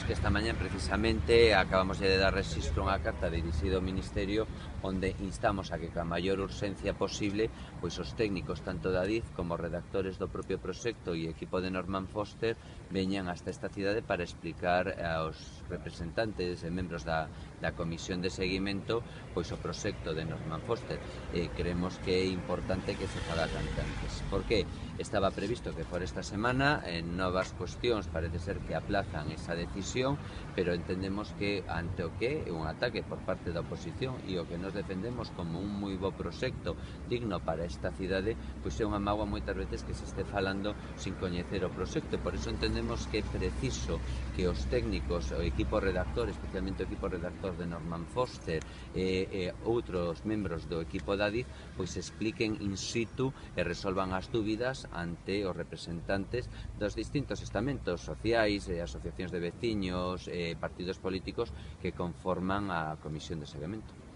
Sabes que esta mañá precisamente acabamos de dar registro a unha carta dirixida ao Ministerio onde instamos a que ca maior urxencia posible pois os técnicos tanto da DIF como os redactores do propio proxecto e equipo de Norman Foster veñan hasta esta cidade para explicar aos representantes e membros da comisión de seguimento pois o proxecto de Norman Foster. Creemos que é importante que se faga canto antes. Por que? Estaba previsto que for esta semana, en novas cuestións parece ser que aplazan esa decisión, pero entendemos que ante o que é un ataque por parte da oposición e o que nos defendemos como un moi bo proxecto digno para esta cidade, pois é unha mágoa moitas veces que se este falando sin coñecer o proxecto. Por iso entendemos que é preciso que os técnicos, o equipo redactor, especialmente o equipo redactor de Norman Foster e outros membros do equipo da DIF, pois expliquen in situ e resolvan as dúbidas ante os representantes dos distintos estamentos sociais, asociacións de veciños, partidos políticos que conforman a Comisión de Seguimento.